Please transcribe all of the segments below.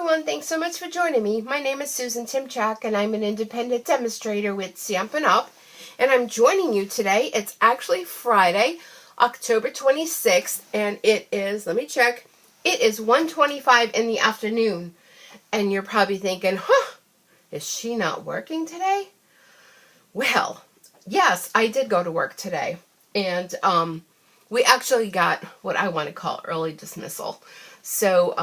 everyone, thanks so much for joining me. My name is Susan Timchak and I'm an independent demonstrator with Stampin' Up! And I'm joining you today. It's actually Friday, October 26th, and it is, let me check, it is 1:25 in the afternoon. And you're probably thinking, is she not working today? Well, yes, I did go to work today. And we actually got what I want to call early dismissal. So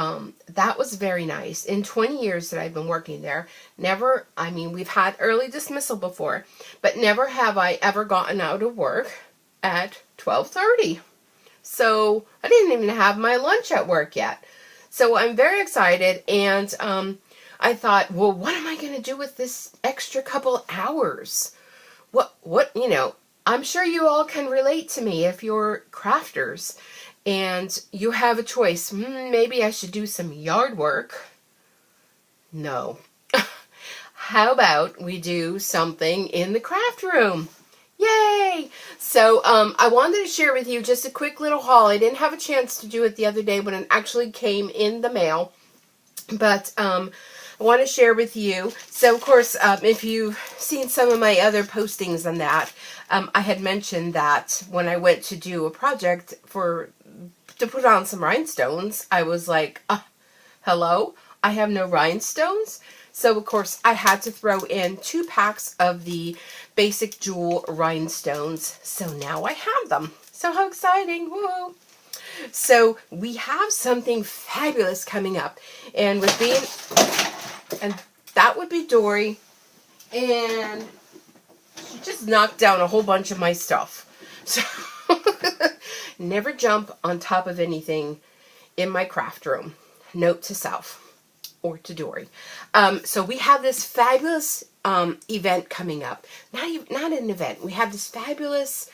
that was very nice. In 20 years that I've been working there, we've had early dismissal before, but never have I ever gotten out of work at 12:30. So I didn't even have my lunch at work yet. So I'm very excited, and I thought, well, what am I going to do with this extra couple hours? I'm sure you all can relate to me if you're crafters and you have a choice. Maybe I should do some yard work. No. How about we do something in the craft room? Yay! So I wanted to share with you just a quick little haul. I didn't have a chance to do it the other day when it actually came in the mail. But I want to share with you. So, of course, if you've seen some of my other postings on that, I had mentioned that when I went to do a project to put on some rhinestones, I was like, hello? I have no rhinestones? So, of course, I had to throw in 2 packs of the basic jewel rhinestones. So now I have them. So how exciting. Woo! So we have something fabulous coming up. And that would be Dory. And she just knocked down a whole bunch of my stuff. So never jump on top of anything in my craft room. Note to self. Or to Dory. So we have this fabulous event coming up. Not an event. We have this fabulous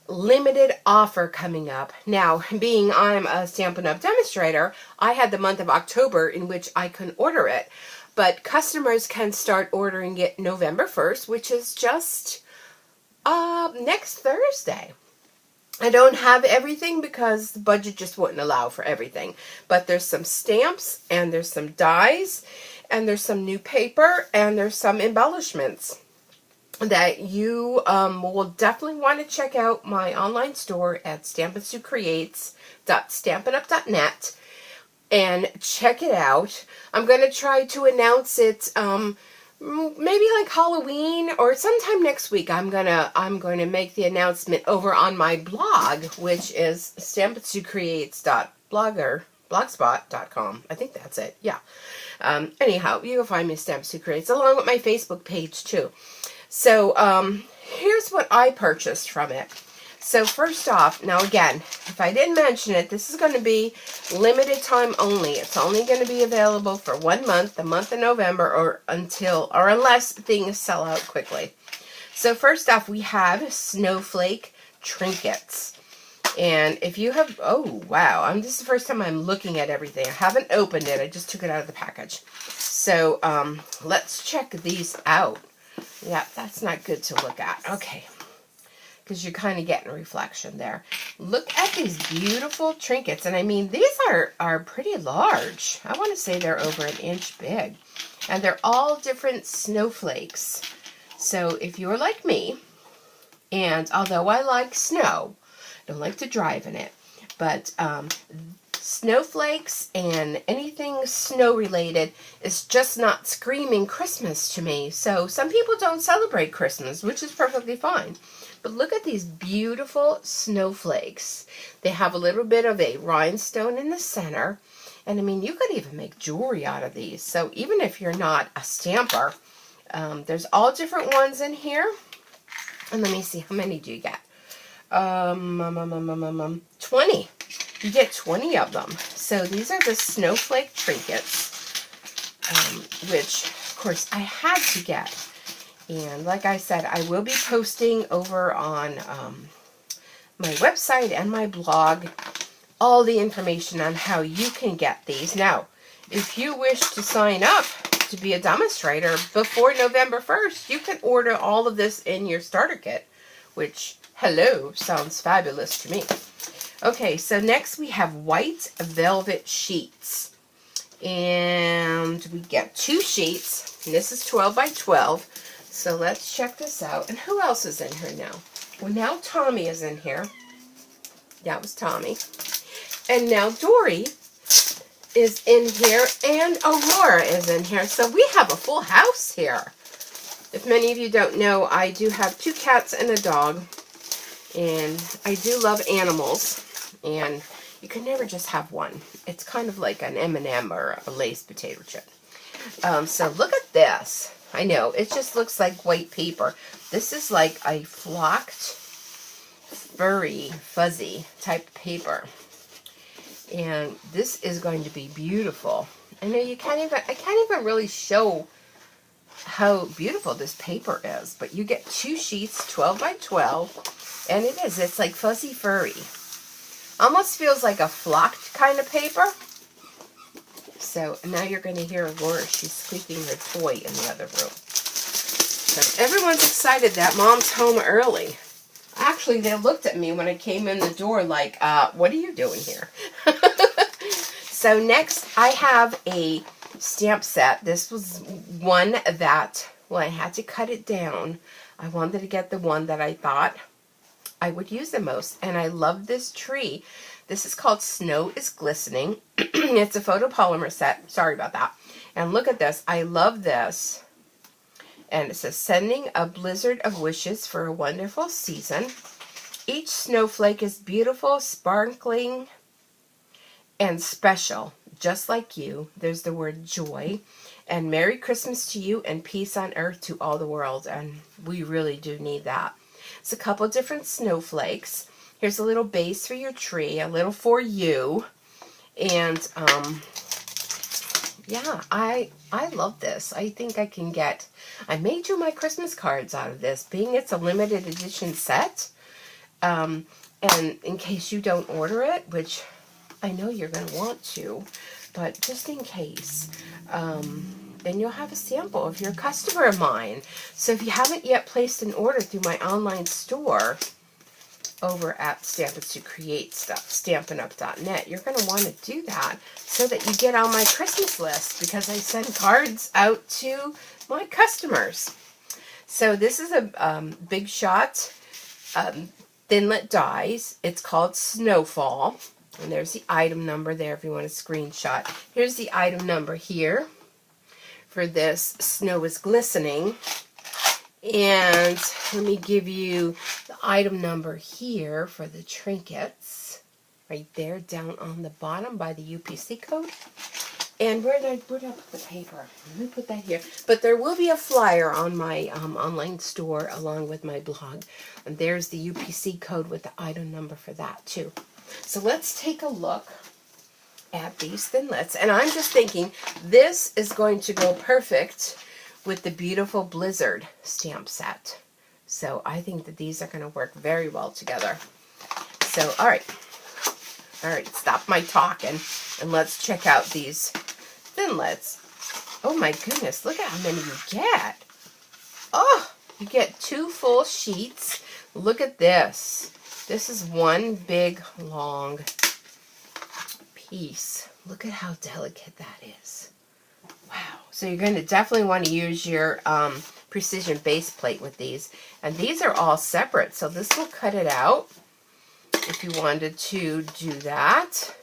limited offer coming up. Now, being I'm a Stampin' Up! Demonstrator, I had the month of October in which I can order it. But customers can start ordering it November 1st, which is just next Thursday. I don't have everything because the budget just wouldn't allow for everything. But there's some stamps, and there's some dies, and there's some new paper, and there's some embellishments that you will definitely want to check out my online store at stampincreates.stampinup.net and check it out. I'm going to try to announce it maybe like Halloween or sometime next week. I'm going to make the announcement over on my blog, which is stampincreates.blogspot.com. I think that's it. Yeah. Anyhow, you can find me at Stampin' Creates along with my Facebook page too. So, here's what I purchased from it. So, first off, now again, if I didn't mention it, this is going to be limited time only. It's only going to be available for 1 month, the month of November, or unless things sell out quickly. So, first off, we have Snowflake Trinkets. And if you have, oh, wow, this is the first time I'm looking at everything. I haven't opened it. I just took it out of the package. So, let's check these out. Yeah, that's not good to look at. Okay. Because you're kind of getting a reflection there. Look at these beautiful trinkets. And I mean, these are pretty large. I want to say they're over 1 inch big. And they're all different snowflakes. So if you're like me, and although I like snow, I don't like to drive in it, but snowflakes and anything snow related is just not screaming Christmas to me. So some people don't celebrate Christmas, which is perfectly fine. But look at these beautiful snowflakes. They have a little bit of a rhinestone in the center. And I mean, you could even make jewelry out of these. So even if you're not a stamper, there's all different ones in here. And let me see, how many do you get? 20. You get 20 of them. So these are the Snowflake Trinkets, which, of course, I had to get. And like I said, I will be posting over on my website and my blog all the information on how you can get these. Now, if you wish to sign up to be a demonstrator before November 1st, you can order all of this in your starter kit, which, hello, sounds fabulous to me. Okay, so next we have white velvet sheets. And we get 2 sheets. And this is 12 by 12. So let's check this out. And who else is in here now? Well, now Tommy is in here. That was Tommy. And now Dory is in here, and Aurora is in here. So we have a full house here. If many of you don't know, I do have 2 cats and a dog. And I do love animals. And you can never just have one. It's kind of like an M&M or a Lay's potato chip. So look at this. I know, it just looks like white paper. This is like a flocked, furry, fuzzy type paper. And this is going to be beautiful. I know I can't even really show how beautiful this paper is. But you get 2 sheets, 12 by 12. And it's like fuzzy furry. Almost feels like a flocked kind of paper. So now you're going to hear Laura. She's squeaking her toy in the other room. So everyone's excited that Mom's home early. Actually, they looked at me when I came in the door like, what are you doing here? So next, I have a stamp set. This was one that, well, I had to cut it down. I wanted to get the one that I thought I would use the most. And I love this tree. This is called Snow is Glistening. It's a photopolymer set. Sorry about that. And look at this. I love this. And it says, sending a blizzard of wishes for a wonderful season. Each snowflake is beautiful, sparkling, and special. Just like you. There's the word joy. And Merry Christmas to you and peace on earth to all the world. And we really do need that. It's a couple different snowflakes. Here's a little base for your tree, a little for you. And, yeah, I love this. I think I can get, I may do my Christmas cards out of this, being it's a limited edition set. And in case you don't order it, which I know you're going to want to, but just in case, then you'll have a sample of your customer of mine. So if you haven't yet placed an order through my online store over at Stampin to Create stuff, StampinUp.net, you're going to want to do that so that you get on my Christmas list, because I send cards out to my customers. So this is a Big Shot Thinlit dies. It's called Snowfall. And there's the item number there if you want to screenshot. Here's the item number here for this Snow is Glistening. And let me give you the item number here for the Trinkets. Right there, down on the bottom by the UPC code. And where did I put the paper? Let me put that here. But there will be a flyer on my online store along with my blog. And there's the UPC code with the item number for that too. So let's take a look at these Thinlits. And I'm just thinking this is going to go perfect with the beautiful Blizzard stamp set. So I think that these are going to work very well together. So, all right, stop my talking and let's check out these Thinlits. Oh my goodness, look at how many you get. Oh, you get 2 full sheets. Look at this. This is one big, long piece. Look at how delicate that is. Wow. So you're going to definitely want to use your precision base plate with these. And these are all separate. So this will cut it out if you wanted to do that.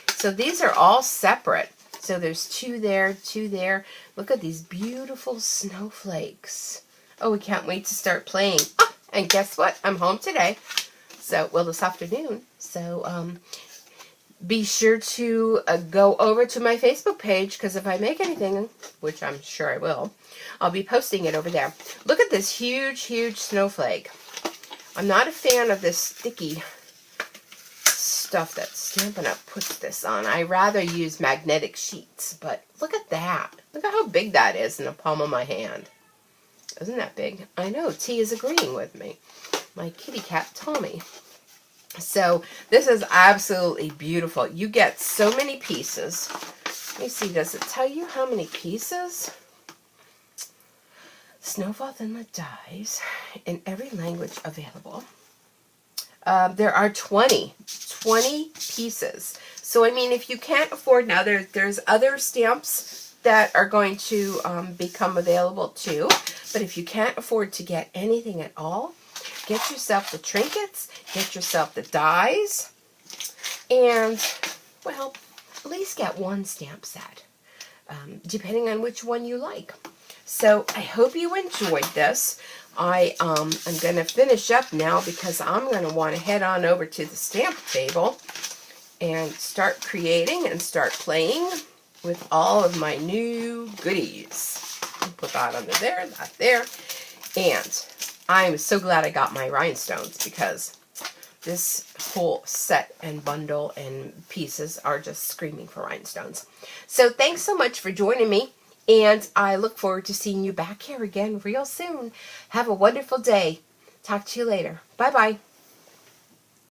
So these are all separate. So there's 2 there, 2 there. Look at these beautiful snowflakes. Oh, we can't wait to start playing. Oh, and guess what? I'm home today. So, well, this afternoon. So, be sure to go over to my Facebook page, because if I make anything, which I'm sure I will, I'll be posting it over there. Look at this huge, huge snowflake. I'm not a fan of this sticky stuff that Stampin' Up! Puts this on. I rather use magnetic sheets, but look at that. Look at how big that is in the palm of my hand. Isn't that big? I know, T is agreeing with me. My kitty cat, Tommy. So, this is absolutely beautiful. You get so many pieces. Let me see, does it tell you how many pieces? Snowfall Thinlit dies in every language available. There are 20 pieces. So, I mean, if you can't afford now, there's other stamps that are going to become available too. But if you can't afford to get anything at all, get yourself the trinkets, get yourself the dies, and, well, at least get one stamp set, depending on which one you like. So I hope you enjoyed this. I am going to finish up now because I'm going to want to head on over to the stamp table and start creating and start playing with all of my new goodies. Put that under there, that there. And I'm so glad I got my rhinestones because this whole set and bundle and pieces are just screaming for rhinestones. So thanks so much for joining me, and I look forward to seeing you back here again real soon. Have a wonderful day. Talk to you later. Bye-bye.